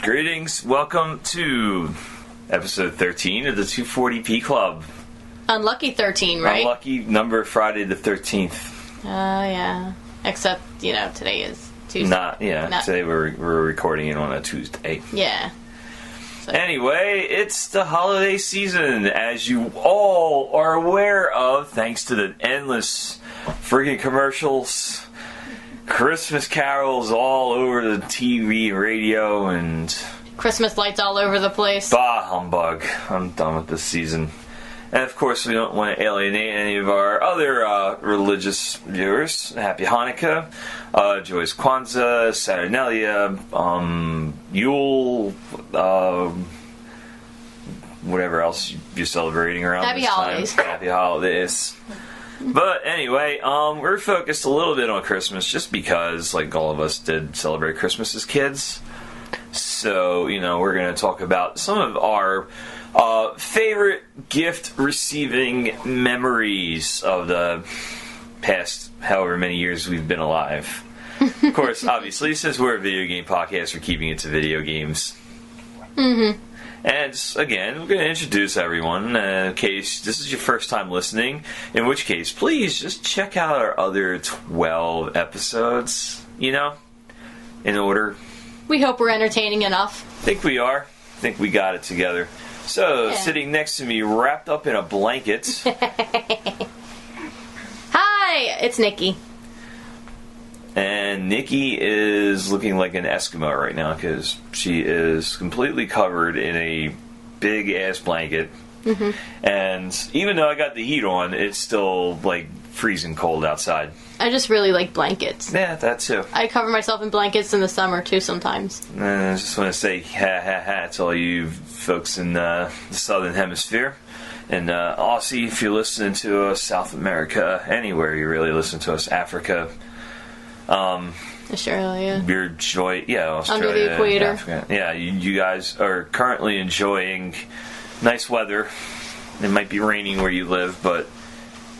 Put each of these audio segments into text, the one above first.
Greetings, welcome to episode 13 of the 240p Club. Unlucky 13, right? Unlucky number Friday the 13th. Yeah. Except, today is Tuesday. Today we're recording it on a Tuesday. Yeah. So. Anyway, it's the holiday season, as you all are aware of, thanks to the endless freaking commercials, Christmas carols all over the TV, radio, and Christmas lights all over the place. Bah humbug. I'm done with this season. And of course, we don't want to alienate any of our other religious viewers. Happy Hanukkah, joyous Kwanzaa, Saturnalia, Yule, whatever else you're celebrating around Happy this holidays. time. Happy holidays. But anyway, we're focused a little bit on Christmas just because, like all of us did celebrate Christmas as kids. So, we're going to talk about some of our favorite gift receiving memories of the past however many years we've been alive. Of course, obviously, since we're a video game podcast, we're keeping it to video games. Mm-hmm. And again, we're going to introduce everyone in case this is your first time listening, in which case, please just check out our other 12 episodes, in order. We hope we're entertaining enough. I think we are. I think we got it together. So, Sitting next to me, wrapped up in a blanket. Hi, it's Nikki. And Nikki is looking like an Eskimo right now because she is completely covered in a big-ass blanket. Mm-hmm. And even though I got the heat on, it's still, freezing cold outside. I just really like blankets. Yeah, that too. I cover myself in blankets in the summer, too, sometimes. And I just want to say ha to all you folks in the Southern Hemisphere. And Aussie, if you're listening to us, South America, anywhere you really listen to us, Africa. Australia. Your joy, Australia. Under the equator. Africa. Yeah, you guys are currently enjoying nice weather. It might be raining where you live, but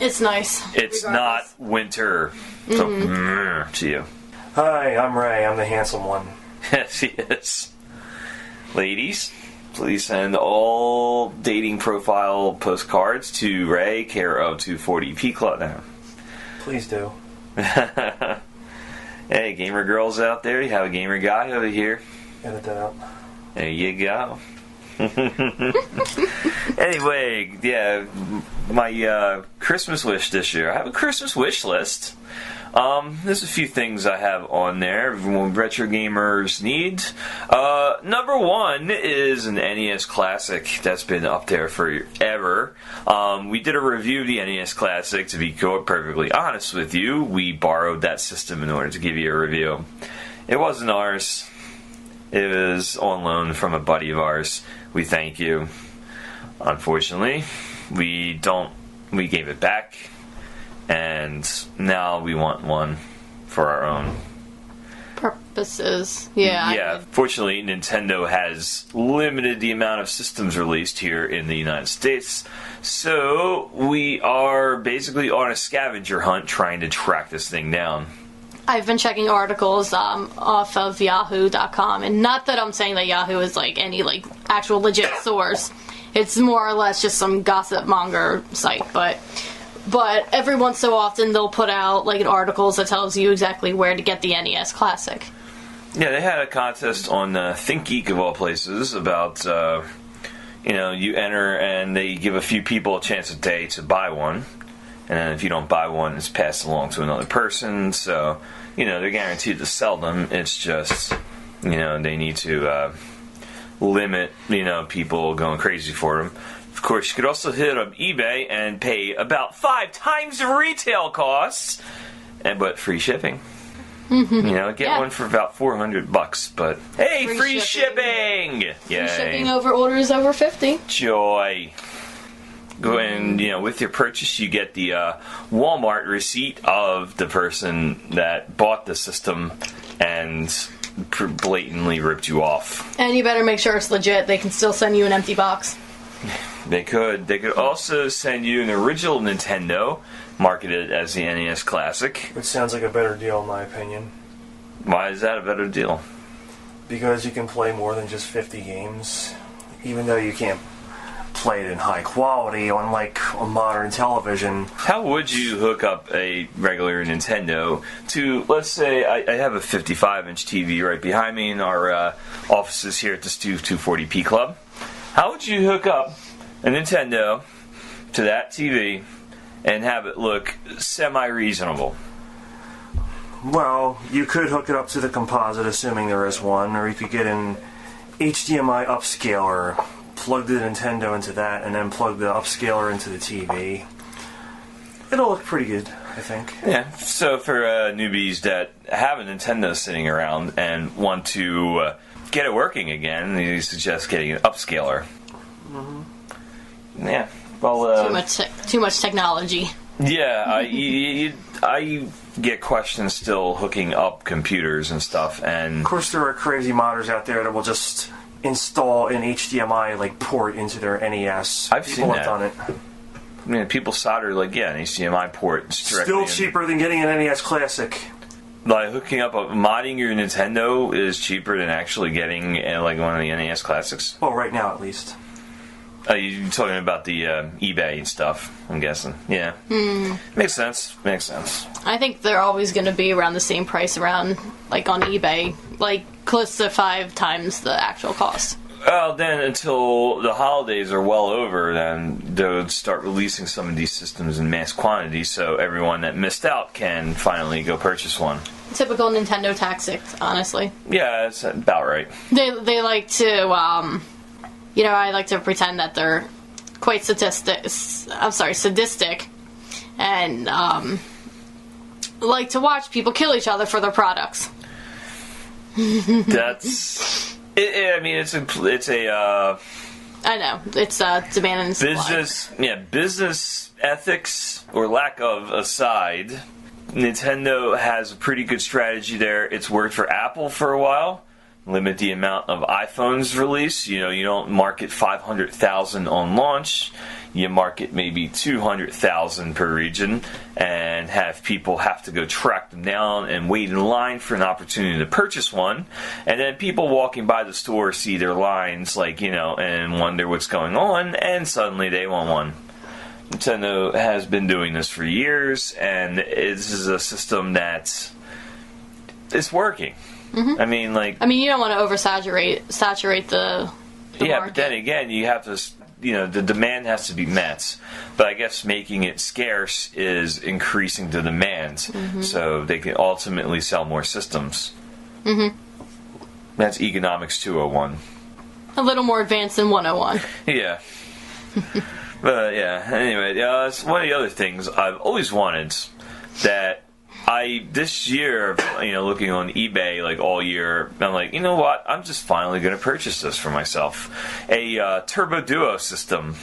it's nice. It's not winter. So, to you. Hi, I'm Ray. I'm the handsome one. Yes, he is. Ladies, please send all dating profile postcards to Ray, care of 240p Club now. Please do. Hey, gamer girls out there, you have a gamer guy over here. Edit that out. There you go. Anyway, my Christmas wish this year. I have a Christmas wish list. There's a few things I have on there retro gamers need. Number one is an NES Classic that's been up there forever. We did a review of the NES Classic. To be perfectly honest with you, we borrowed that system in order to give you a review. It wasn't ours. It was on loan from a buddy of ours. We thank you. Unfortunately, we gave it back. And now we want one for our own purposes. Yeah. Fortunately, Nintendo has limited the amount of systems released here in the United States. So we are basically on a scavenger hunt trying to track this thing down. I've been checking articles off of Yahoo.com, and not that I'm saying that Yahoo is any actual legit source. It's more or less just some gossip monger site, but every once so often they'll put out articles that tells you exactly where to get the NES Classic. Yeah, they had a contest on ThinkGeek of all places about you enter and they give a few people a chance a day to buy one. And then if you don't buy one, it's passed along to another person. So, they're guaranteed to sell them. It's just, they need to limit, people going crazy for them. Of course, you could also hit up eBay and pay about 5 times the retail costs, but free shipping. Mm-hmm. Get one for about $400, but hey, free shipping! Yay. Free shipping over orders over 50. Joy. Go and with your purchase, you get the Walmart receipt of the person that bought the system and blatantly ripped you off. And you better make sure it's legit. They can still send you an empty box. They could. They could also send you an original Nintendo, marketed as the NES Classic. Which sounds like a better deal in my opinion. Why is that a better deal? because you can play more than just 50 games, even though you can't play it in high quality on like a modern television. How would you hook up a regular Nintendo to, let's say, I have a 55-inch TV right behind me in our offices here at the Stu 240p Club. How would you hook up a Nintendo to that TV and have it look semi-reasonable? Well, you could hook it up to the composite, assuming there is one, or you could get an HDMI upscaler, plug the Nintendo into that, and then plug the upscaler into the TV. It'll look pretty good, I think. Yeah, so for newbies that have a Nintendo sitting around and want to get it working again, you suggest getting an upscaler. Mm-hmm. Yeah, well... too much technology. Yeah, I get questions still hooking up computers and stuff, and... Of course, there are crazy modders out there that will just install an HDMI port into their NES. I've seen that. People have done it. I mean, people solder an HDMI port directly. Still cheaper than getting an NES Classic. Hooking up, modding your Nintendo is cheaper than actually getting one of the NES Classics. Well, right now at least. You're talking about the eBay and stuff, I'm guessing. Yeah. Makes sense. I think they're always going to be around the same price around, on eBay, close to 5 times the actual cost. Well, then until the holidays are well over, then they'll start releasing some of these systems in mass quantity, so everyone that missed out can finally go purchase one. Typical Nintendo tactics, honestly. Yeah, that's about right. They like to, I like to pretend that they're quite sadistic, and like to watch people kill each other for their products. That's... I mean, it's a. I know it's demand and supply. Business ethics or lack of aside, Nintendo has a pretty good strategy there. It's worked for Apple for a while. Limit the amount of iPhones released. You don't market 500,000 on launch. You market maybe 200,000 per region, and have people have to go track them down and wait in line for an opportunity to purchase one. And then people walking by the store see their lines, and wonder what's going on, and suddenly they want one. Nintendo has been doing this for years, and this is a system that is working. Mm-hmm. I mean, you don't want to saturate the yeah, market. But then again, you have to, the demand has to be met. But I guess making it scarce is increasing the demand, so they can ultimately sell more systems. Mm-hmm. That's Economics 201. A little more advanced than 101. Yeah. But yeah, anyway, it's one of the other things I've always wanted that this year, looking on eBay all year, I'm like, you know what? I'm just finally going to purchase this for myself. A Turbo Duo system,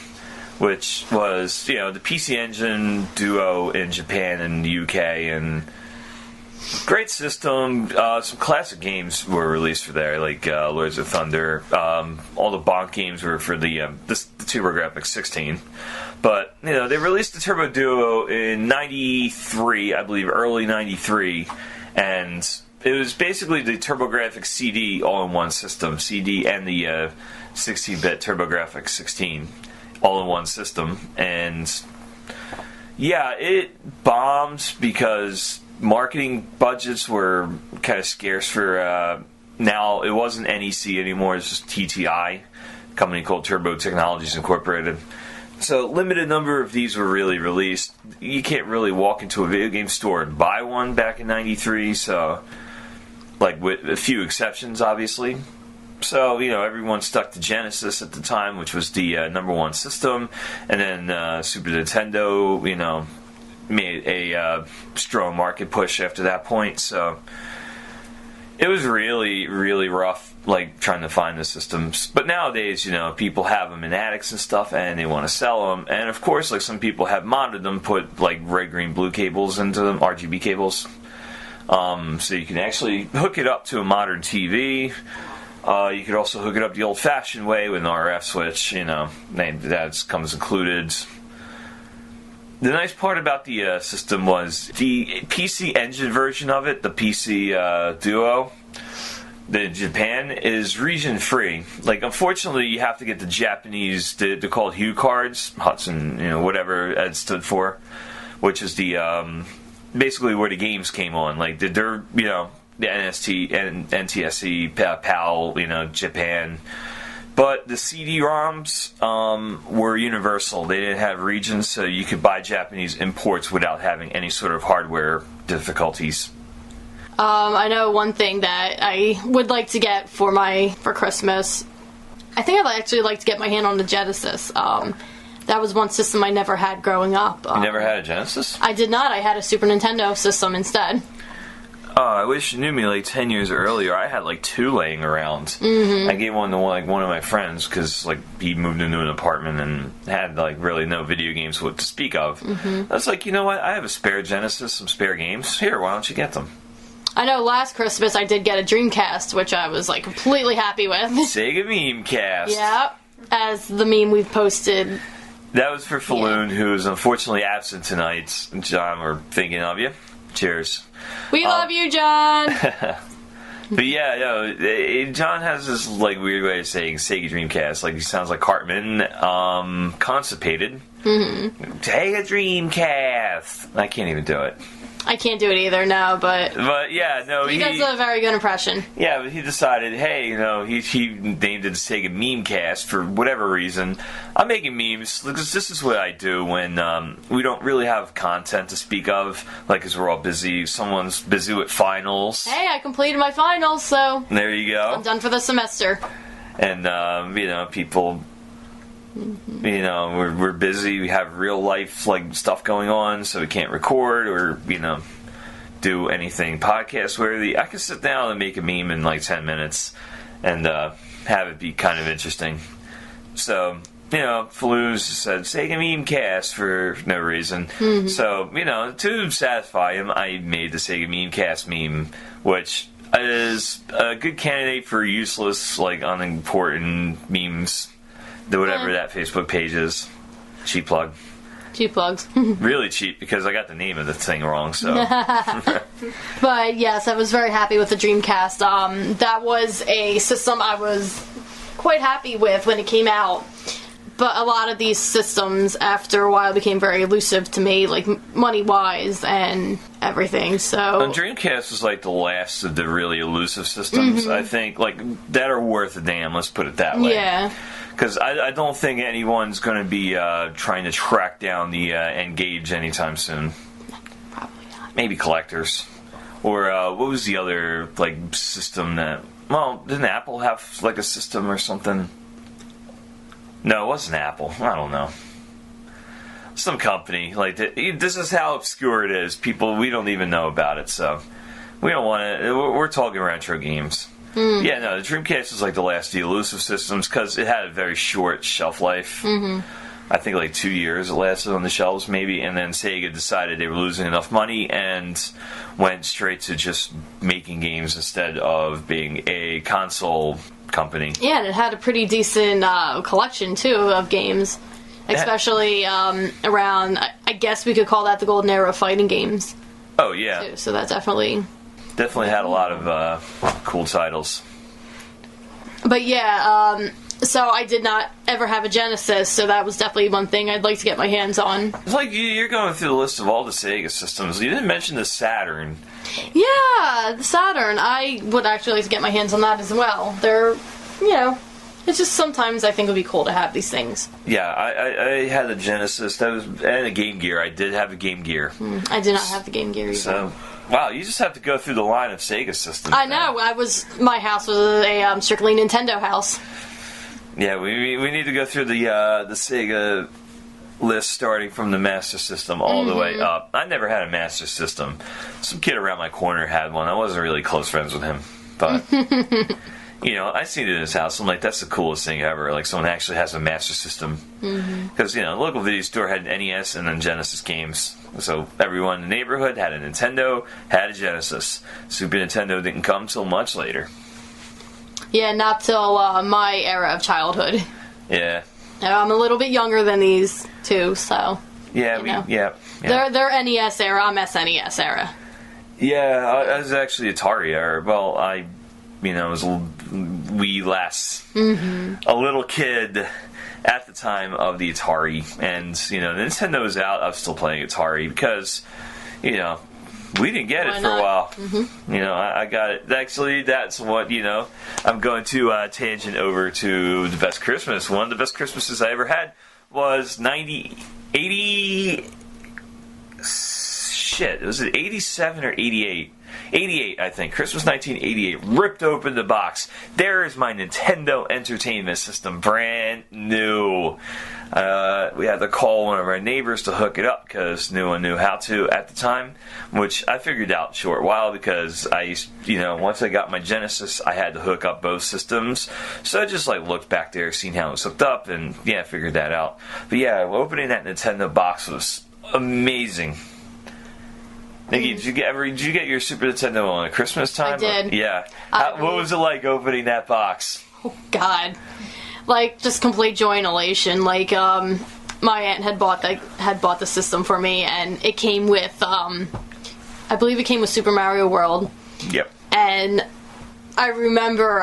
which was, the PC Engine Duo in Japan and the UK, and great system. Some classic games were released for there, like Lords of Thunder. All the Bonk games were for the TurboGrafx 16. But, they released the Turbo Duo in 93, I believe, early 93, and it was basically the TurboGrafx CD all-in-one system, CD and the 16-bit TurboGrafx 16 all-in-one system, and yeah, it bombed because marketing budgets were kind of scarce for, now it wasn't NEC anymore, it's just TTI, a company called Turbo Technologies Incorporated. So, limited number of these were really released. You can't really walk into a video game store and buy one back in 93, so, with a few exceptions, obviously. So, everyone stuck to Genesis at the time, which was the number one system, and then Super Nintendo, made a strong market push after that point, so it was really, really rough, trying to find the systems. But nowadays, people have them in attics and stuff, and they want to sell them. And of course, some people have modded them, put red, green, blue cables into them, RGB cables, so you can actually hook it up to a modern TV. You could also hook it up the old-fashioned way with an RF switch. That comes included. The nice part about the system was the PC Engine version of it, the PC Duo, the Japan is region free. Like, unfortunately, you have to get the Japanese. They're called Hue cards, Hudson, whatever it stood for, which is the basically where the games came on. Like, they're the NST and NTSC, PAL, Japan. But the CD-ROMs were universal. They didn't have regions, so you could buy Japanese imports without having any sort of hardware difficulties. I know one thing that I would like to get for Christmas. I think I'd actually like to get my hand on the Genesis. That was one system I never had growing up. You never had a Genesis? I did not. I had a Super Nintendo system instead. Oh, I wish you knew me like 10 years earlier. I had like 2 laying around. Mm-hmm. I gave one to one of my friends because he moved into an apartment and had really no video games to speak of. Mm-hmm. I was like, you know what? I have a spare Genesis, some spare games. Here, why don't you get them? I know last Christmas I did get a Dreamcast, which I was completely happy with. Sega Memecast. Yeah, as the meme we've posted. That was for Falloon, who is unfortunately absent tonight. John, we're thinking of you. Cheers. We love you, John. But yeah, John has this weird way of saying Sega Dreamcast. He sounds like Cartman, constipated. Mm-hmm. Sega Dreamcast. I can't even do it. I can't do it either, no, but yeah, no, he does a very good impression. Yeah, but he decided, hey, he named it Sega Memecast for whatever reason. I'm making memes because this is what I do when we don't really have content to speak of, because we're all busy. Someone's busy with finals. Hey, I completed my finals, so there you go. I'm done for the semester. And people. Mm-hmm. We're busy. We have real life stuff going on, so we can't record or do anything podcast worthy. I can sit down and make a meme in 10 minutes and have it be kind of interesting. So Falloon said Sega Memecast for no reason. Mm-hmm. So to satisfy him, I made the Sega Memecast meme, which is a good candidate for useless, unimportant memes. Whatever that Facebook page is. Cheap plug. Cheap plugs. Really cheap because I got the name of the thing wrong, so. But yes, I was very happy with the Dreamcast. That was a system I was quite happy with when it came out. But a lot of these systems, after a while, became very elusive to me, money-wise and everything, so. And Dreamcast was the last of the really elusive systems, I think. That are worth a damn, let's put it that way. Yeah. Because I don't think anyone's going to be trying to track down the N-Gage anytime soon. Probably not. Maybe collectors. Or what was the other system that... Well, didn't Apple have a system or something? No, it wasn't Apple. I don't know. Some company. This is how obscure it is. People, we don't even know about it, so... We don't want to... We're talking retro games. Mm. Yeah, no, the Dreamcast was the last of the elusive systems because it had a very short shelf life. Mm-hmm. I think 2 years it lasted on the shelves maybe, and then Sega decided they were losing enough money and went straight to just making games instead of being a console company. Yeah, and it had a pretty decent collection too of games, especially around, I guess we could call that the golden era of fighting games. Oh yeah. Too, so that definitely had a lot of cool titles. But yeah, so I did not ever have a Genesis, so that was definitely one thing I'd like to get my hands on. It's you're going through the list of all the Sega systems. You didn't mention the Saturn. Yeah, the Saturn. I would actually like to get my hands on that as well. They're, it's just sometimes I think it would be cool to have these things. Yeah, I had a Genesis. And a Game Gear. I did have a Game Gear. I did not have the Game Gear either. So... Wow, you just have to go through the line of Sega systems. I know. My house was a strictly Nintendo house. Yeah, we need to go through the Sega list starting from the Master System all the way up. I never had a Master System. Some kid around my corner had one. I wasn't really close friends with him, but I seen it in his house. I'm like, that's the coolest thing ever. Someone actually has a Master System because the local video store had an NES and then Genesis games. So everyone in the neighborhood had a Nintendo, had a Genesis. Super Nintendo didn't come till much later. Yeah, not till my era of childhood. Yeah. I'm a little bit younger than these two, so. Yeah, yeah. They're NES era. I'm SNES era. Yeah, I was actually Atari era. Well, I was a wee lass, a little kid at the time of the Atari, and Nintendo was out. I was still playing Atari because we didn't get it for a while. I got it. Actually, that's what I'm going to tangent over to the best Christmas. One of the best Christmases I ever had was 80. Shit, was it 87 or 88? 88, I think. Christmas 1988. Ripped open the box. There is my Nintendo Entertainment System, brand new. We had to call one of our neighbors to hook it up because no one knew how to at the time, which I figured out a short while because once I got my Genesis, I had to hook up both systems. So I just looked back there, seen how it was hooked up, and figured that out. But opening that Nintendo box was amazing. Nikki, did you get your Super Nintendo on at Christmas time? I did. Yeah. What was it like opening that box? Oh God, just complete joy and elation. My aunt had bought the system for me, and it came with I believe it came with Super Mario World. Yep. And I remember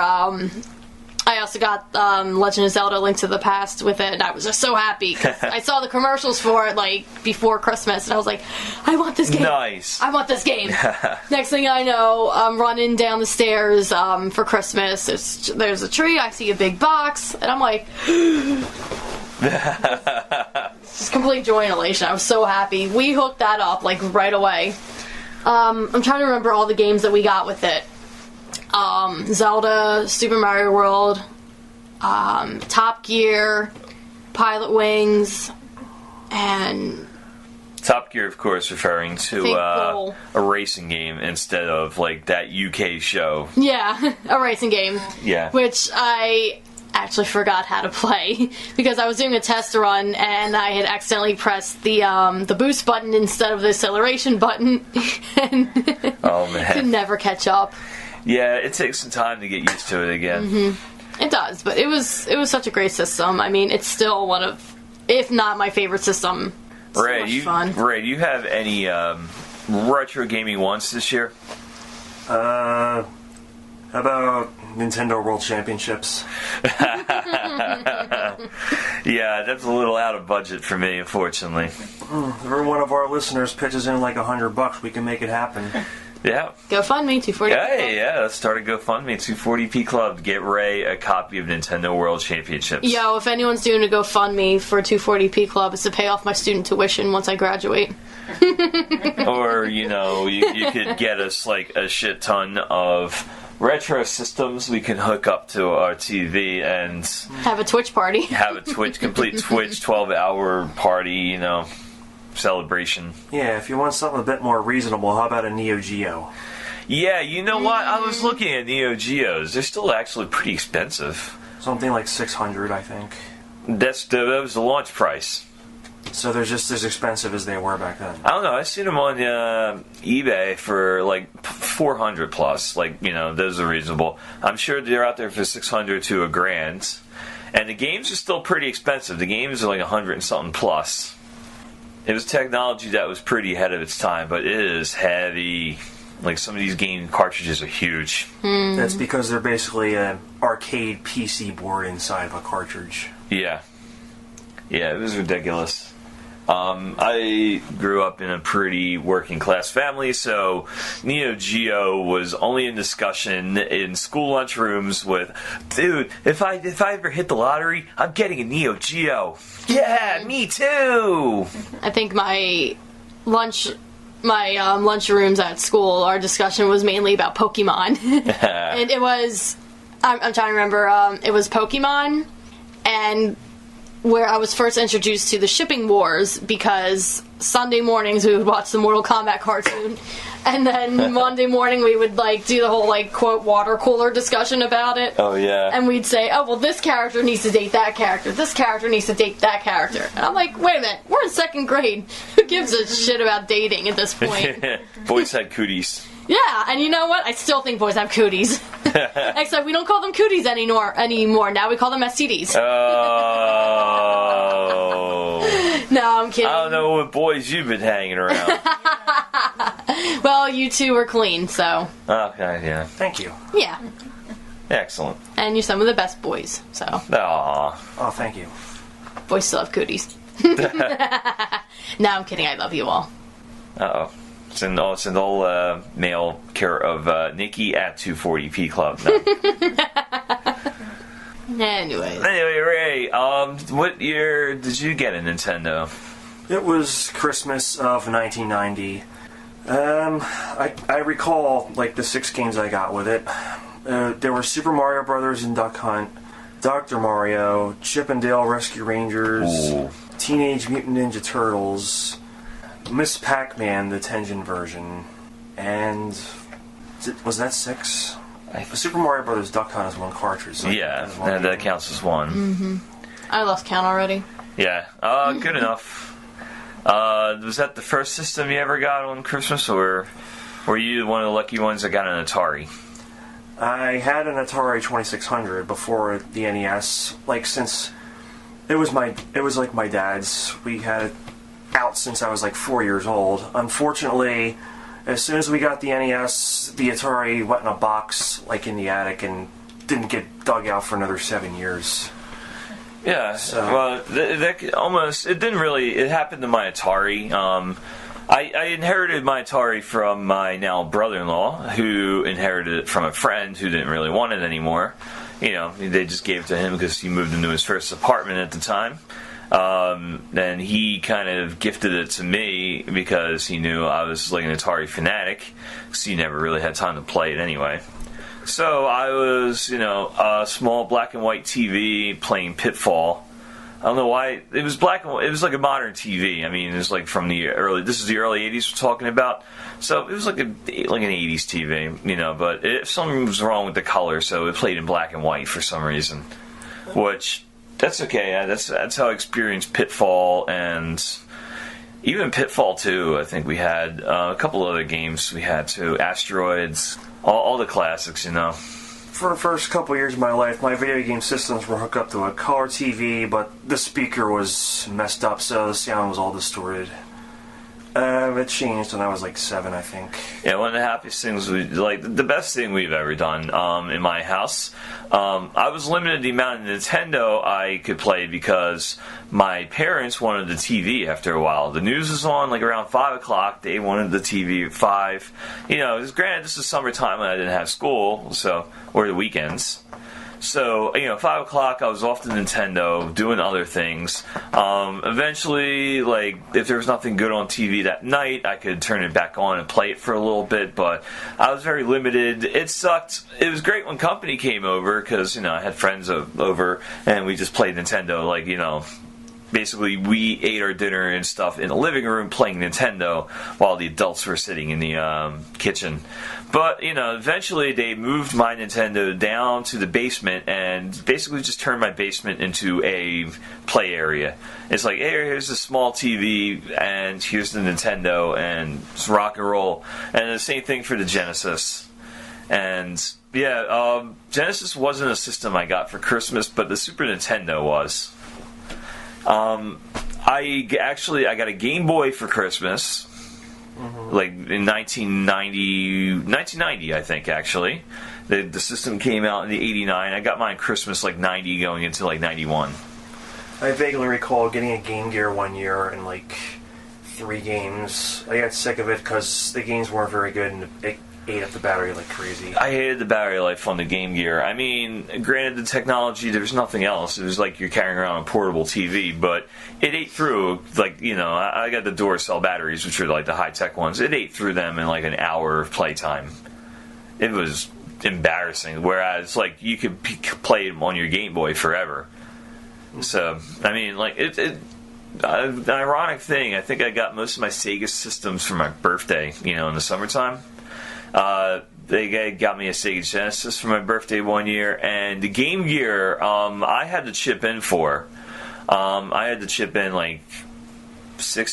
I also got Legend of Zelda: Link to the Past with it, and I was just so happy because I saw the commercials for it before Christmas, and I was like, I want this game. Nice. I want this game. Next thing I know, I'm running down the stairs for Christmas. There's a tree. I see a big box, and I'm like, just complete joy and elation. I was so happy. We hooked that up right away. I'm trying to remember all the games that we got with it. Zelda, Super Mario World, Top Gear, Pilot Wings, and Top Gear, of course, referring to a racing game instead of that UK show. Yeah, a racing game. Yeah. Which I actually forgot how to play because I was doing a test run and I had accidentally pressed the boost button instead of the acceleration button and oh man, could never catch up. Yeah, it takes some time to get used to it again. Mm-hmm. It does, but it was such a great system. I mean, it's still one of, if not my favorite system. Ray, so much fun. Ray, do you have any retro gaming wants this year? How about Nintendo World Championships? Yeah, that's a little out of budget for me, unfortunately. If every one of our listeners pitches in $100, we can make it happen. Yeah. GoFundMe, 240p. Hey, yeah, let's start a GoFundMe, 240p Club. Get Ray a copy of Nintendo World Championships. Yo, if anyone's doing a GoFundMe for 240p Club, it's to pay off my student tuition once I graduate. Or, you could get us a shit ton of retro systems we can hook up to our TV and have a Twitch party. Have a complete Twitch 12-hour party, celebration. Yeah, if you want something a bit more reasonable, how about a Neo Geo? Yeah, you know what? I was looking at Neo Geos. They're still actually pretty expensive. Something like $600, I think. That was the launch price. So they're just as expensive as they were back then. I don't know. I've seen them on eBay for $400 plus. Those are reasonable. I'm sure they're out there for $600 to $1,000. And the games are still pretty expensive. The games are $100 and something plus. It was technology that was pretty ahead of its time, but it is heavy. Some of these game cartridges are huge. That's because they're basically an arcade PC board inside of a cartridge. Yeah. Yeah, it was ridiculous. I grew up in a pretty working class family, so Neo Geo was only in discussion in school lunchrooms with, dude, if I ever hit the lottery, I'm getting a Neo Geo. Yeah, me too. I think my lunchrooms at school, our discussion was mainly about Pokemon. And it was, I'm trying to remember, it was Pokemon and where I was first introduced to the shipping wars because Sunday mornings we would watch the Mortal Kombat cartoon and then Monday morning we would do the whole quote water cooler discussion about it. Oh yeah. And we'd say, oh well, this character needs to date that character. This character needs to date that character. And I'm like, wait a minute, we're in 2nd grade. Who gives a shit about dating at this point? Boys had cooties. Yeah, and you know what? I still think boys have cooties. Except we don't call them cooties anymore. Now we call them STDs. Oh. No, I'm kidding. I don't know what boys you've been hanging around. Well, you two were clean, so. Okay, yeah. Thank you. Yeah. Excellent. And you're some of the best boys, so. Aww. Oh, thank you. Boys still have cooties. No, I'm kidding. I love you all. Uh-oh. It's an old mail care of Nikki at 240p Club. No. Anyway, Ray, what year did you get a Nintendo? It was Christmas of 1990. I recall like the 6 games I got with it. There were Super Mario Brothers and Duck Hunt, Dr. Mario, Chip and Dale Rescue Rangers, Ooh. Teenage Mutant Ninja Turtles, Miss Pac-Man, the Tengen version, and was that 6? Super Mario Brothers Duck Hunt is one cartridge. So Yeah, that counts as one. Mm-hmm. I lost count already. Yeah, good enough. Was that the first system you ever got on Christmas, or were you one of the lucky ones that got an Atari? I had an Atari 2600 before the NES. Like, since it was like my dad's. We had it out since I was like 4 years old. Unfortunately, as soon as we got the NES, the Atari went in a box like in the attic and didn't get dug out for another 7 years. Yeah, So. well, it didn't really, it happened to my Atari. I inherited my Atari from my now brother-in-law, who inherited it from a friend who didn't really want it anymore. You know, they just gave it to him because he moved into his first apartment at the time. And he kind of gifted it to me because he knew I was like an Atari fanatic, because he never really had time to play it anyway. So I was, a small black and white TV playing Pitfall. I don't know why it was black and white. It was like a modern TV. I mean, it was like from the early. This is the early '80s we're talking about. So it was like an '80s TV, But something was wrong with the color, so it played in black and white for some reason. Which that's okay. That's how I experienced Pitfall, and even Pitfall 2. I think we had a couple other games we had too. Asteroids, all the classics, For the first couple years of my life, my video game systems were hooked up to a color TV, but the speaker was messed up, so the sound was all distorted. It changed when I was like 7, I think. Yeah, one of the happiest things, the best thing we've ever done in my house. I was limited the amount of Nintendo I could play because my parents wanted the TV after a while. The news was on like around 5 o'clock. They wanted the TV at 5. Granted, this is summertime when I didn't have school, or the weekends. So, 5 o'clock, I was off to Nintendo, doing other things. Eventually, if there was nothing good on TV that night, I could turn it back on and play it for a little bit, but I was very limited. It sucked. It was great when company came over, because, I had friends over, and we just played Nintendo, basically, we ate our dinner and stuff in the living room playing Nintendo while the adults were sitting in the kitchen. But, eventually they moved my Nintendo down to the basement and basically just turned my basement into a play area. It's like, hey, here's a small TV and here's the Nintendo and it's rock and roll. And the same thing for the Genesis. And, Genesis wasn't a system I got for Christmas, but the Super Nintendo was. I got a Game Boy for Christmas, in 1990, I think, actually. The system came out in the 89. I got mine Christmas 90 going into 91. I vaguely recall getting a Game Gear one year and 3 games. I got sick of it because the games weren't very good and it ate up the battery like crazy. I hated the battery life on the Game Gear. I mean, granted, the technology, there was nothing else. It was like you're carrying around a portable TV, but it ate through, I got the Duracell batteries, which are the high-tech ones. It ate through them in an hour of playtime. It was embarrassing, whereas, you could play them on your Game Boy forever. So, I mean, an ironic thing, I think I got most of my Sega systems for my birthday, in the summertime. They got me a Sega Genesis for my birthday one year, and the Game Gear, I had to chip in for. I had to chip in $60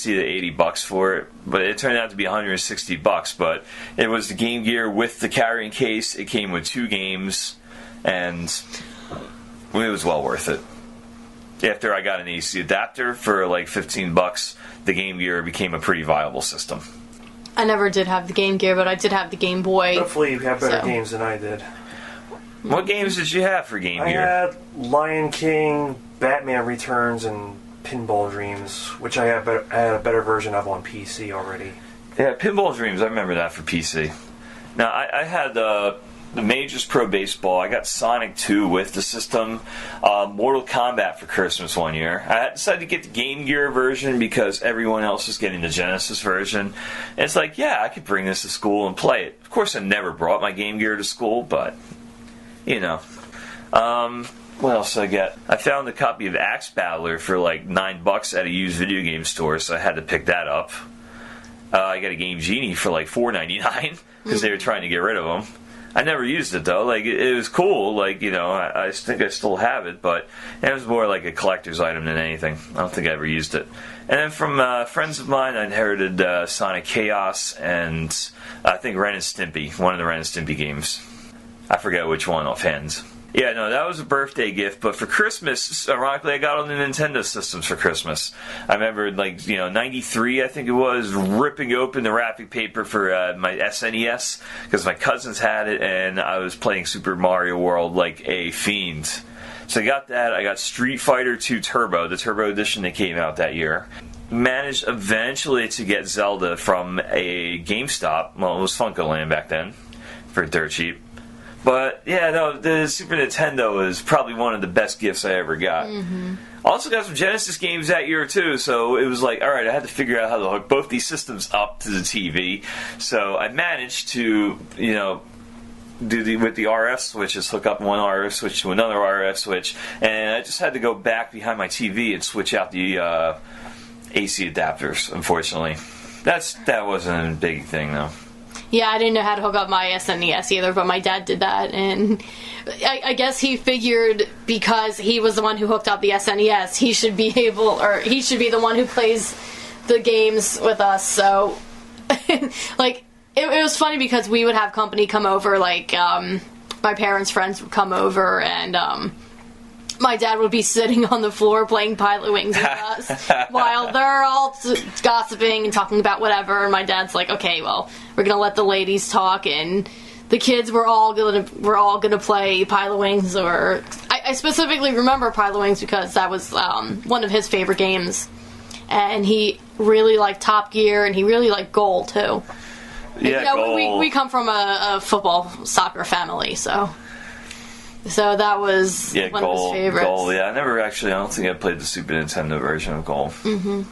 to $80 for it, but it turned out to be $160. But it was the Game Gear with the carrying case. It came with 2 games, and it was well worth it. After I got an AC adapter for $15, the Game Gear became a pretty viable system. I never did have the Game Gear, but I did have the Game Boy. Hopefully you have better games than I did. What games did you have for Game I Gear? had Lion King, Batman Returns, and Pinball Dreams, which I had a better version of on PC already. Yeah, Pinball Dreams, I remember that for PC. Now, I had the Majors Pro Baseball. I got Sonic 2 with the system. Mortal Kombat for Christmas one year. I decided to get the Game Gear version because everyone else was getting the Genesis version. And it's like, yeah, I could bring this to school and play it. Of course, I never brought my Game Gear to school, but, you know. What else did I get? I found a copy of Axe Battler for like $9 at a used video game store, so I had to pick that up. I got a Game Genie for like $4.99 because they were trying to get rid of them. I never used it though. Like it was cool. Like, you know, I think I still have it, but it was more like a collector's item than anything. I don't think I ever used it. And then from friends of mine, I inherited Sonic Chaos and I think Ren and Stimpy, one of the Ren and Stimpy games. I forget which one offhand. Yeah, no, that was a birthday gift, but for Christmas, ironically, I got all the Nintendo systems for Christmas. I remember, like, you know, 93, I think it was, ripping open the wrapping paper for my SNES, because my cousins had it, and I was playing Super Mario World like a fiend. So I got that. I got Street Fighter 2 Turbo, the Turbo Edition that came out that year. Managed eventually to get Zelda from a GameStop. Well, it was Funko-Land back then, for dirt cheap. But, yeah, no, the Super Nintendo is probably one of the best gifts I ever got. Mm-hmm. Also got some Genesis games that year, too, so it was like, alright, I had to figure out how to hook both these systems up to the TV. So I managed to, you know, with the RF switches, hook up one RF switch to another RF switch, and I just had to go back behind my TV and switch out the AC adapters, unfortunately. That wasn't a big thing, though. Yeah, I didn't know how to hook up my SNES either, but my dad did that, and I guess he figured because he was the one who hooked up the SNES, he should be the one who plays the games with us. So, like, it was funny because we would have company come over, like, my parents' friends would come over, and my dad would be sitting on the floor playing Pilot Wings with us while they're all gossiping and talking about whatever. And my dad's like, "Okay, well, we're gonna let the ladies talk, and the kids we're all gonna play Pilot Wings." Or I specifically remember Pilot Wings because that was one of his favorite games, and he really liked Top Gear, and he really liked Goal too. Yeah, you know, Goal. We come from a football soccer family, so that was one of his favorites. Goal, yeah. I don't think I played the Super Nintendo version of Goal. Mm-hmm.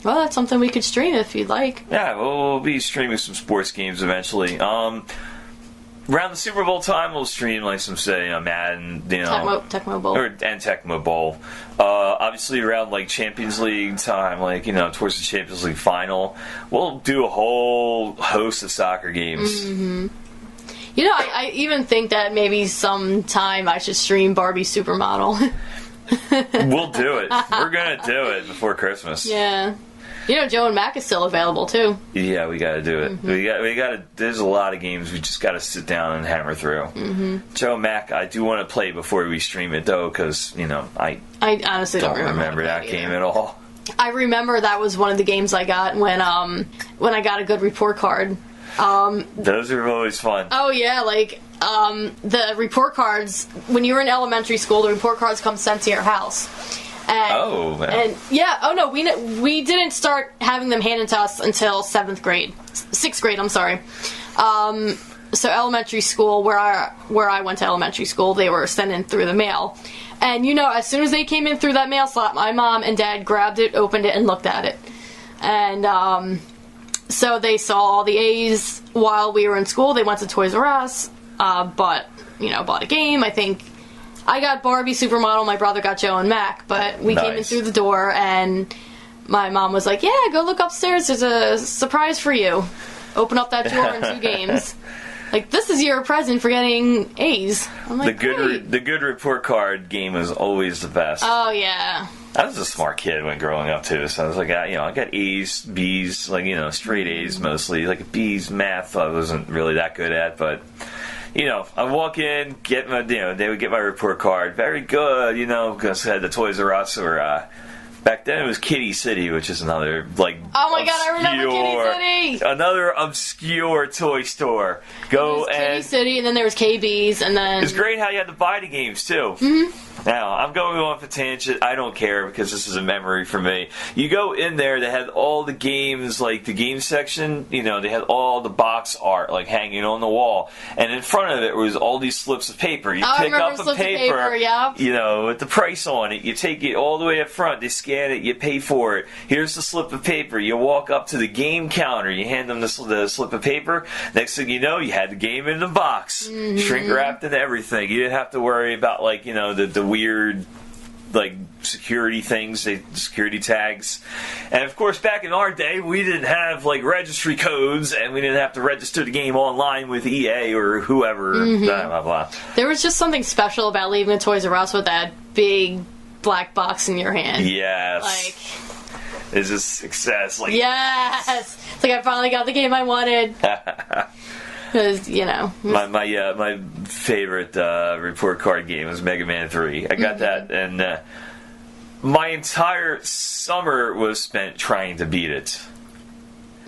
Well, that's something we could stream if you'd like. Yeah, we'll be streaming some sports games eventually. Around the Super Bowl time, we'll stream like some, say, Madden, Tecmo Bowl. and Tecmo Bowl. Obviously, around like Champions League time, like, you know, towards the Champions League final, we'll do a whole host of soccer games. Mm-hmm. You know, I even think that maybe sometime I should stream Barbie Supermodel. We'll do it. We're gonna do it before Christmas. Yeah. You know, Joe and Mac is still available too. Yeah, we gotta do it. Mm-hmm. We gotta. There's a lot of games we just gotta sit down and hammer through. Mm-hmm. Joe and Mac, I do want to play before we stream it though, because you know I honestly don't remember that game at all. I remember that was one of the games I got when I got a good report card. Those are always fun. Oh yeah, like the report cards when you were in elementary school, the report cards come sent to your house. And we didn't start having them handed to us until 6th grade. I'm sorry. So elementary school, where I went to elementary school, they were sent in through the mail. And you know, as soon as they came in through that mail slot, my mom and dad grabbed it, opened it, and looked at it. And so they saw all the A's while we were in school. They went to Toys R Us, bought a game. I think I got Barbie Supermodel, my brother got Joe and Mac, but we came in through the door, and my mom was like, "Yeah, go look upstairs. There's a surprise for you. Open up that drawer and 2 games. Like, this is your present for getting A's." I'm like, the good report card game was always the best. Oh yeah. I was a smart kid when growing up too, so I was like, I got A's, B's, like, you know, straight A's mostly. Like B's, math I wasn't really that good at, but you know, I walk in, they would get my report card, very good, you know, because I had the Toys R Us or Back then it was Kitty City, which is another, like, oh my god, I remember Kitty City! Another obscure toy store. Go and Kitty City, and then there was KB's, and then... It's great how you had to buy the games, too. Now, I'm going off a tangent. I don't care, because this is a memory for me. You go in there, they had all the games, like the game section, you know, they had all the box art, like, hanging on the wall. And in front of it was all these slips of paper. You pick up a paper, yeah. You know, with the price on it. You take it all the way up front. They scan it. You pay for it. Here's the slip of paper. You walk up to the game counter. You hand them the slip of paper. Next thing you know, you had the game in the box, shrink wrapped and everything. You didn't have to worry about, like, you know, the weird, like, security things, security tags. And of course, back in our day, we didn't have, like, registry codes, and we didn't have to register the game online with EA or whoever. Blah blah blah. There was just something special about leaving a Toys R Us with that big black box in your hand. Yes. Like, it's a success. Like, yes. It's like I finally got the game I wanted. Because, you know. My favorite report card game was Mega Man 3. I got that, and my entire summer was spent trying to beat it.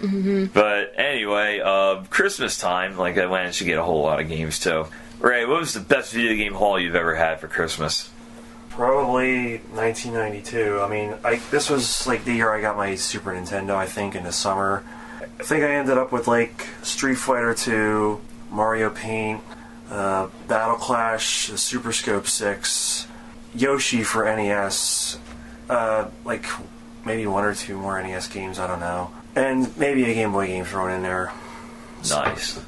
But anyway, Christmas time, like, I managed to get a whole lot of games too. Ray, what was the best video game haul you've ever had for Christmas? Probably 1992. I mean, this was like the year I got my Super Nintendo, I think, in the summer. I think I ended up with, like, Street Fighter 2, Mario Paint, Battle Clash, Super Scope 6, Yoshi for NES, like, maybe one or two more NES games, I don't know. And maybe a Game Boy game thrown in there. Nice.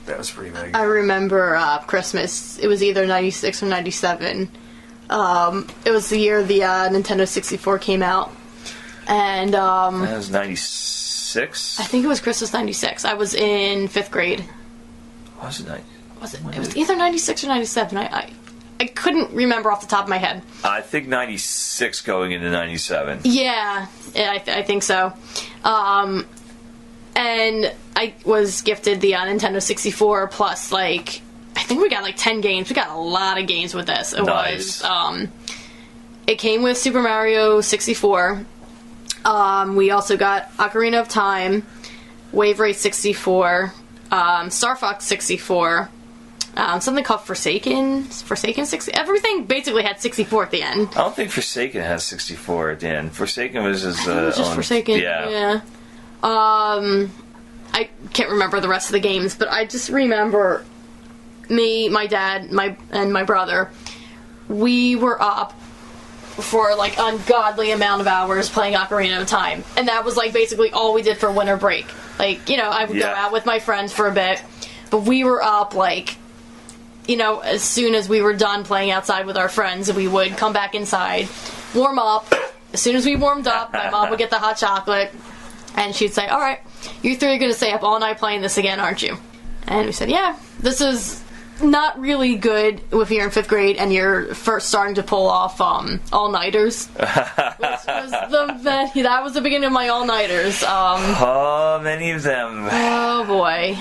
That was pretty big. I remember Christmas. It was either 96 or 97. It was the year the Nintendo 64 came out. And that was 96? I think it was Christmas 96. I was in 5th grade. Was it? It was either 96 or 97. I couldn't remember off the top of my head. I think 96 going into 97. Yeah, I think so. And I was gifted the Nintendo 64 plus, like, I think we got like 10 games. We got a lot of games with this. Nice. It came with Super Mario 64. We also got Ocarina of Time, Wave Race 64, Star Fox 64, something called Forsaken 60. Everything basically had 64 at the end. I don't think Forsaken has 64 at the end. Forsaken was just, Forsaken. Yeah. I can't remember the rest of the games, but I just remember me, my dad, and my brother. We were up for, like, ungodly amount of hours playing Ocarina of Time, and that was, like, basically all we did for winter break. Like, you know, I would go out with my friends for a bit, but we were up, like, you know, as soon as we were done playing outside with our friends, we would come back inside, warm up. As soon as we warmed up, my mom would get the hot chocolate, and she'd say, all right, you three are going to stay up all night playing this again, aren't you? And we said, yeah, this is not really good if you're in 5th grade and you're first starting to pull off all-nighters. That was the beginning of my all-nighters. Many of them. Oh, boy.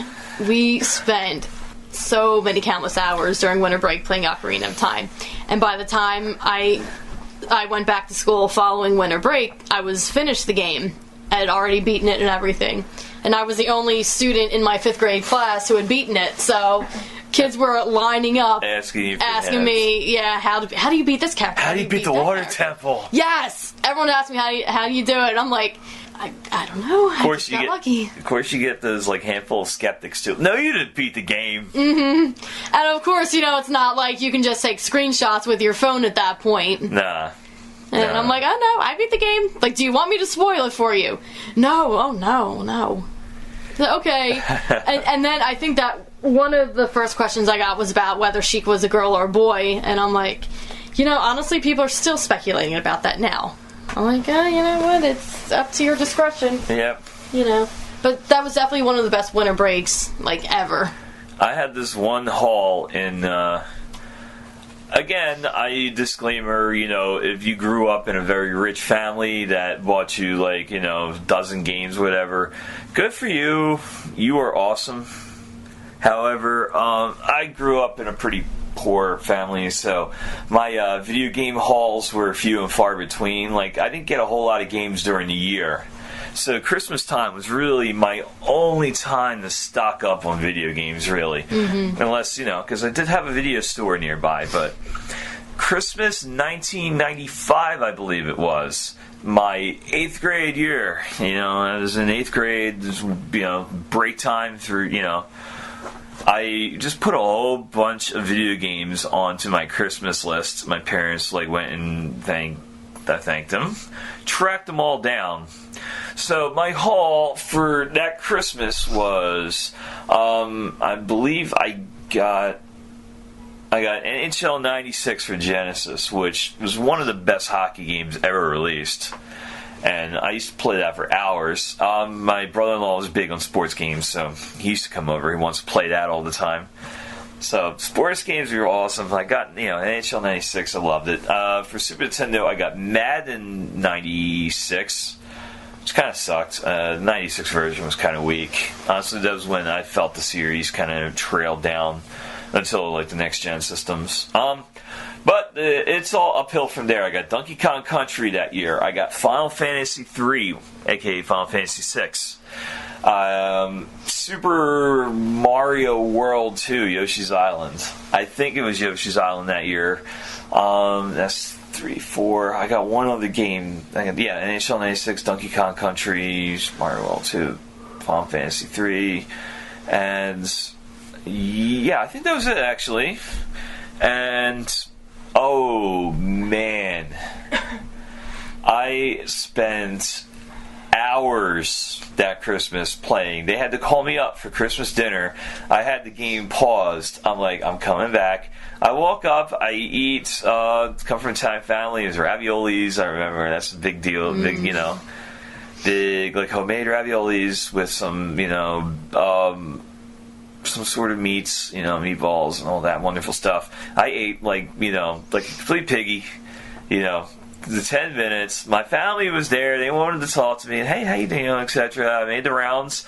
We spent so many countless hours during winter break playing Ocarina of Time. And by the time I went back to school following winter break, I was finished the game. I had already beaten it and everything. And I was the only student in my 5th grade class who had beaten it, so kids were lining up asking me, how do you beat this character? How do you beat the water temple? Yes! Everyone asked me, how do you do it? And I'm like, I don't know. Of course, I just got lucky. Of course you get those, like, handful of skeptics, too. No, you didn't beat the game. Mm-hmm. And of course, you know, it's not like you can just take screenshots with your phone at that point. Nah. And I'm like, oh no, I beat the game. Like, do you want me to spoil it for you? No, oh no. Okay. and then I think that one of the first questions I got was about whether Sheik was a girl or a boy, and I'm like, you know, honestly, people are still speculating about that now. I'm like, oh, you know what, it's up to your discretion. Yep. You know, but that was definitely one of the best winter breaks, like, ever. I had this one haul in, again, disclaimer, you know, if you grew up in a very rich family that bought you, like, you know, a dozen games, whatever, good for you. You are awesome. However, I grew up in a pretty poor family, so my video game hauls were few and far between. Like, I didn't get a whole lot of games during the year. So Christmas time was really my only time to stock up on video games, really. Mm-hmm. Unless, because I did have a video store nearby, but Christmas 1995, I believe it was, my 8th grade year. I was in 8th grade, break time through, I just put a whole bunch of video games onto my Christmas list. My parents went and thanked them, tracked them all down. So my haul for that Christmas was, I believe I got NHL 96 for Genesis, which was one of the best hockey games ever released. And I used to play that for hours. My brother-in-law was big on sports games, so he used to come over. He wants to play that all the time. So sports games were awesome. I got NHL 96. I loved it. For Super Nintendo, I got Madden 96, which kind of sucked. The 96 version was kind of weak. Honestly, that was when I felt the series kind of trailed down until the next gen systems. But it's all uphill from there. I got Donkey Kong Country that year. I got Final Fantasy 3, aka Final Fantasy 6. Super Mario World 2, Yoshi's Island. I think it was Yoshi's Island that year. That's 3, 4. I got one other game. NHL 96, Donkey Kong Country, Mario World 2, Final Fantasy 3, and yeah, I think that was it actually. And oh man, I spent hours that Christmas playing. They had to call me up for Christmas dinner. I had the game paused. I'm like, I'm coming back. I walk up, I eat, come from Italian family, it was raviolis, I remember, that's a big deal, big homemade raviolis with some, some sort of meats, meatballs and all that wonderful stuff. I ate like a complete piggy, the 10 minutes. My family was there. They wanted to talk to me. And, hey, how you doing, etc. I made the rounds.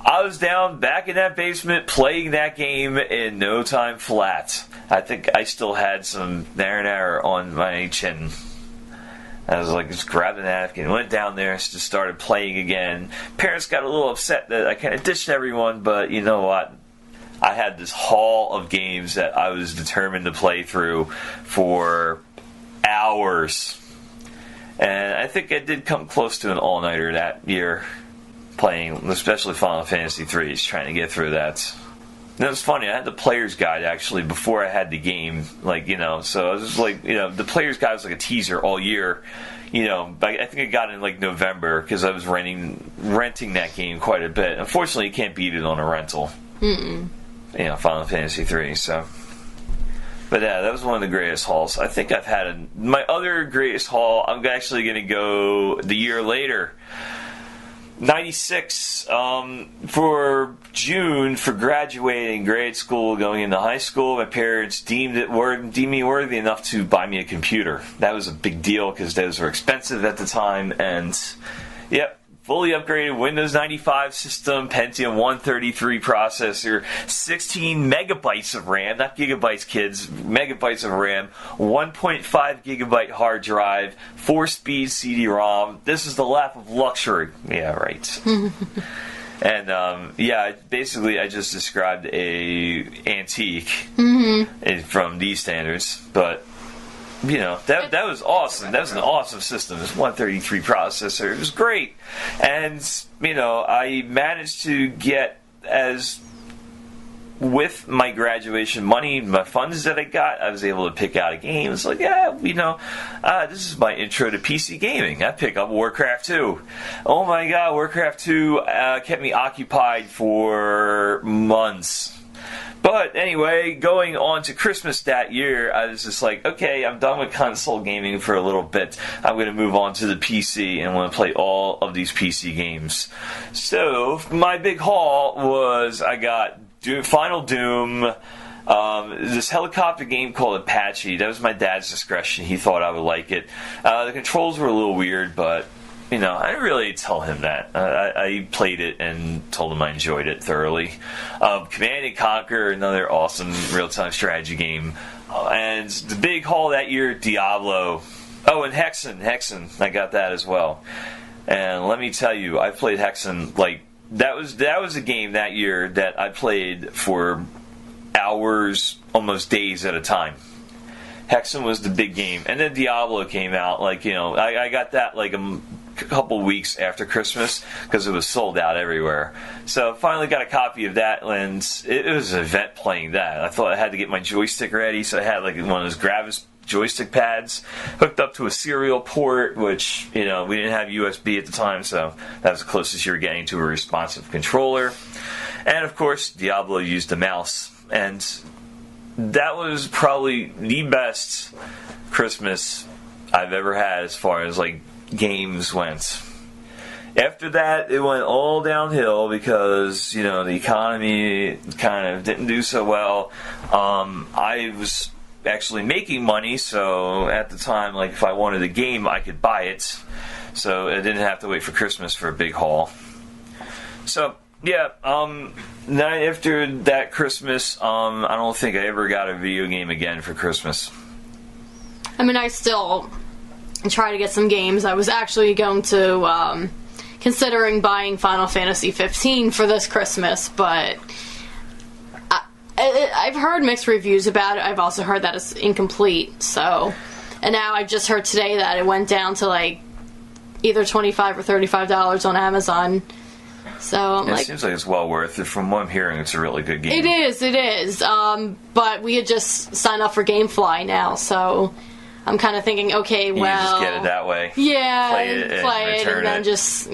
I was down back in that basement playing that game in no time flat. I think I still had some marinara on my chin. I was just grabbed a napkin, went down there, just started playing again. Parents got a little upset that I kind of ditched everyone, but you know what? I had this haul of games that I was determined to play through for hours. And I think I did come close to an all-nighter that year, playing, especially Final Fantasy 3, trying to get through that. And it was funny, I had the player's guide, actually, before I had the game, so I was just the player's guide was like a teaser all year, I think I got it in November, because I was renting that game quite a bit. Unfortunately, you can't beat it on a rental. Final Fantasy 3, so... But yeah, that was one of the greatest hauls. I think I've had my other greatest haul, I'm actually going to go the year later. 96, for June, for graduating grade school, going into high school, my parents deemed me worthy enough to buy me a computer. That was a big deal because those were expensive at the time, and yep. Fully upgraded Windows 95 system, Pentium 133 processor, 16 megabytes of RAM, not gigabytes, kids, megabytes of RAM, 1.5 gigabyte hard drive, 4-speed CD-ROM. This is the lap of luxury. Yeah, right. And basically, I just described a antique from these standards, but. That was awesome. That was an awesome system. This 133 processor. It was great. And, I managed to get with my graduation money, my funds that I got, I was able to pick out a game. It's this is my intro to PC gaming. I pick up Warcraft 2. Oh my god, Warcraft 2 kept me occupied for months. But anyway, going on to Christmas that year, I was just okay, I'm done with console gaming for a little bit. I'm going to move on to the PC and want to play all of these PC games. So, my big haul was I got Final Doom, this helicopter game called Apache. That was my dad's discretion. He thought I would like it. The controls were a little weird, but... I didn't really tell him that. I played it and told him I enjoyed it thoroughly. Command & Conquer, another awesome real-time strategy game. And the big haul that year, Diablo. Oh, and Hexen. I got that as well. And let me tell you, I played Hexen, like, that was a game that year that I played for hours, almost days at a time. Hexen was the big game. And then Diablo came out, like, I got that, like, a couple weeks after Christmas because it was sold out everywhere. So finally got a copy of that, and it was an event playing that. I thought I had to get my joystick ready, so I had like one of those Gravis joystick pads hooked up to a serial port, which we didn't have USB at the time, so that was the closest you were getting to a responsive controller. And of course, Diablo used a mouse, and that was probably the best Christmas I've ever had as far as like games went. After that, it went all downhill because the economy kind of didn't do so well. I was actually making money, so at the time, like, if I wanted a game, I could buy it, so I didn't have to wait for Christmas for a big haul. So yeah, after that Christmas, I don't think I ever got a video game again for Christmas. I mean, I still try to get some games. I was actually going to considering buying Final Fantasy 15 for this Christmas, but I've heard mixed reviews about it. I've also heard that it's incomplete. So, and now I just heard today that it went down to like either $25 or $35 on Amazon. So I'm it seems like it's well worth it. From what I'm hearing, it's a really good game. It is. But we had just signed up for GameFly now, so I'm kind of thinking, okay, well, you just get it that way. Yeah, play it, and then just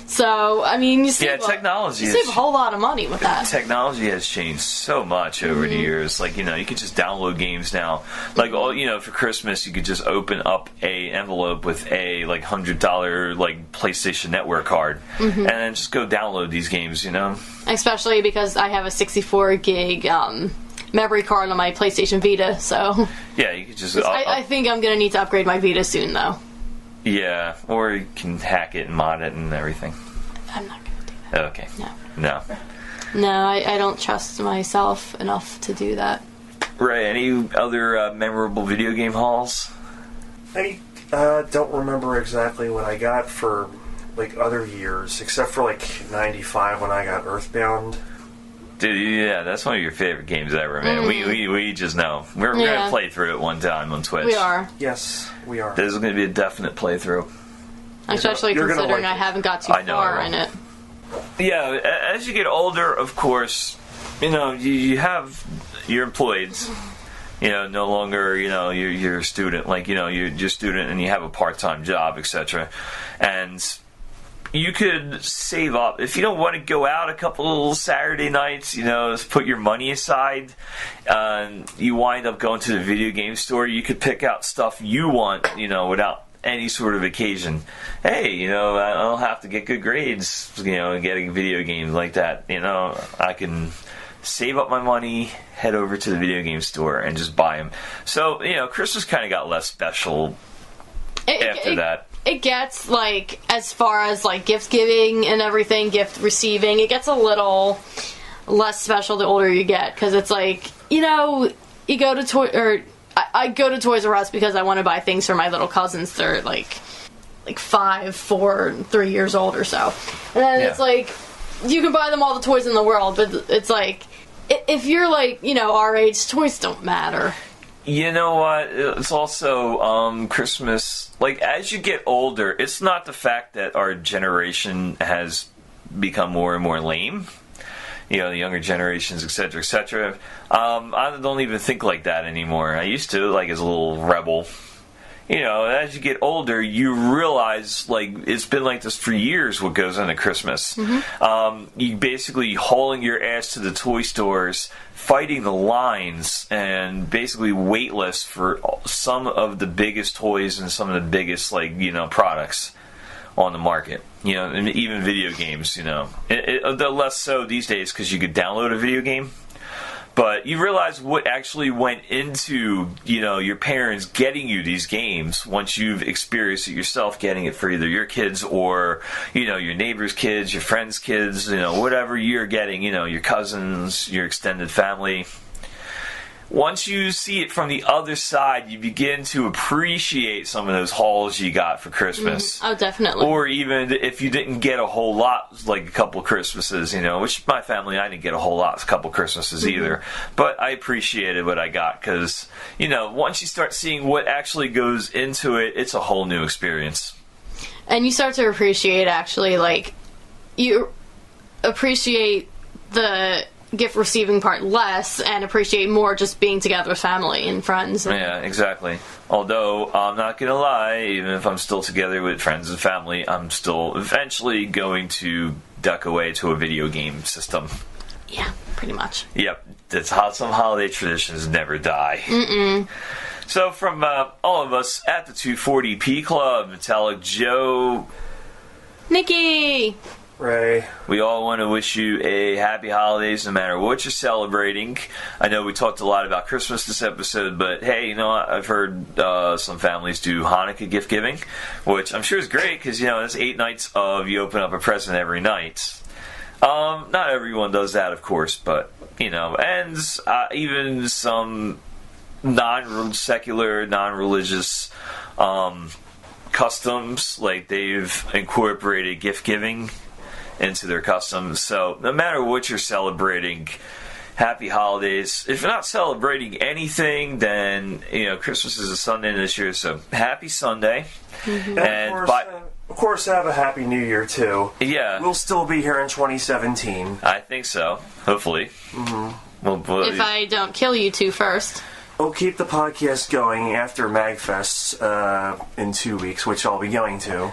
So I mean, you save technology. You save a whole lot of money with that. Technology has changed so much over the years. Like you can just download games now. Like for Christmas, you could just open up a envelope with a like $100 like PlayStation Network card, and then just go download these games. Especially because I have a 64 gig. Memory card on my PlayStation Vita, so yeah, you could just. I think I'm gonna need to upgrade my Vita soon, though. Yeah, or you can hack it and mod it and everything. I'm not gonna do that. Okay. No, I don't trust myself enough to do that. Ray, any other memorable video game hauls? I don't remember exactly what I got for like other years, except for like '95 when I got Earthbound. Dude, yeah, that's one of your favorite games ever, man. We just know. We're going to play through it one time on Twitch. We are. Yes, we are. This is going to be a definite playthrough. Especially considering I haven't got too far in it. Yeah, as you get older, of course, you have your employees. No longer, you're a student. Like, you're a student and you have a part-time job, etc. And you could save up. If you don't want to go out a couple Saturday nights, put your money aside, and you wind up going to the video game store, you could pick out stuff you want, without any sort of occasion. Hey, I don't have to get good grades, getting video games like that. I can save up my money, head over to the video game store, and just buy them. So, Christmas kind of got less special after that. It gets, like, as far as, like, gift giving and everything, gift receiving, it gets a little less special the older you get. Because it's like, you go to I go to Toys R Us because I want to buy things for my little cousins. They're, like 5, 4, 3 years old or so. And then it's like, you can buy them all the toys in the world, but it's like, if you're, like, our age, toys don't matter. You know what? It's also Christmas. Like, as you get older, it's not the fact that our generation has become more and more lame. The younger generations, etc., etc. I don't even think like that anymore. I used to, like, as a little rebel. As you get older, you realize, like, it's been like this for years what goes into Christmas. You basically hauling your ass to the toy stores, fighting the lines, and basically waitless for some of the biggest toys and some of the biggest, like, products on the market. And even video games, they're less so these days because you could download a video game. But you realize what actually went into, your parents getting you these games once you've experienced it yourself, getting it for either your kids or, your neighbor's kids, your friends' kids, whatever you're getting, your cousins, your extended family. once you see it from the other side, you begin to appreciate some of those hauls you got for Christmas. Oh, definitely. Or even if you didn't get a whole lot, like a couple Christmases, which my family, I didn't get a whole lot, a couple Christmases either. But I appreciated what I got because, once you start seeing what actually goes into it, it's a whole new experience. And you start to appreciate, actually, you appreciate the gift receiving part less and appreciate more just being together with family and friends. Yeah, exactly. Although, I'm not going to lie, even if I'm still together with friends and family, I'm still eventually going to duck away to a video game system. Yeah, pretty much. Yep, that's how some holiday traditions never die. So from all of us at the 240p Club, Metallic Joe, Nikki, Ray, we all want to wish you a happy holidays no matter what you're celebrating. I know we talked a lot about Christmas this episode, but hey, I've heard some families do Hanukkah gift giving, which I'm sure is great because, it's 8 nights of you open up a present every night. Not everyone does that, of course, but, and even some non-secular, non-religious customs, like they've incorporated gift giving into their customs. So no matter what you're celebrating, happy holidays. If you're not celebrating anything, then Christmas is a Sunday this year, so happy Sunday. And of course have a happy New Year too. Yeah, we'll still be here in 2017. I think so, hopefully. Well, if I don't kill you two first. We'll keep the podcast going after MagFest in 2 weeks, which I'll be going to.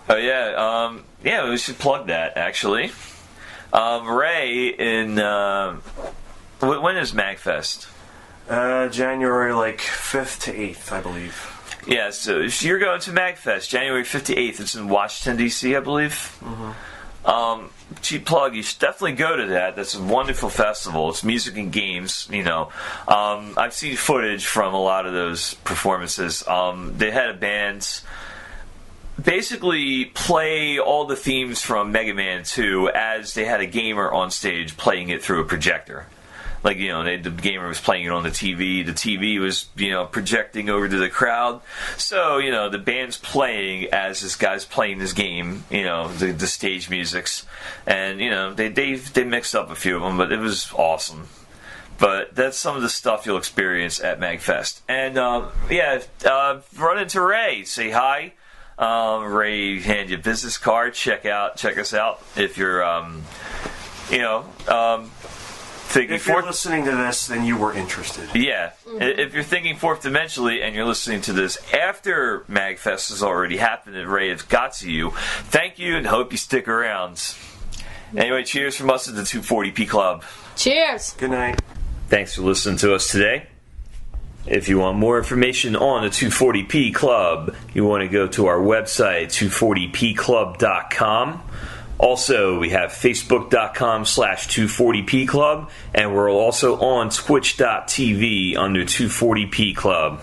Oh yeah, we should plug that actually. Ray, when is MagFest? January 5th to 8th, I believe. Yeah, so if you're going to MagFest, January 5th to 8th, it's in Washington, D.C., I believe. Cheap plug, you should definitely go to that. That's a wonderful festival. It's music and games, I've seen footage from a lot of those performances. They had a band basically play all the themes from Mega Man 2 as they had a gamer on stage playing it through a projector. The gamer was playing it on the TV. The TV was, projecting over to the crowd. So, the band's playing as this guy's playing this game, the stage musics. And, they mixed up a few of them, but it was awesome. But that's some of the stuff you'll experience at MagFest. And, run into Ray. Say hi. Ray, hand you a business card. Check us out if you're, if you're listening to this, then you were interested. Yeah. If you're thinking fourth dimensionally and you're listening to this after MagFest has already happened and Ray has got to you, thank you and hope you stick around. Anyway, cheers from us at the 240p Club. Cheers. Good night. Thanks for listening to us today. If you want more information on the 240p Club, you want to go to our website, 240pclub.com. Also, we have facebook.com/240p Club, and we're also on twitch.tv under 240p Club.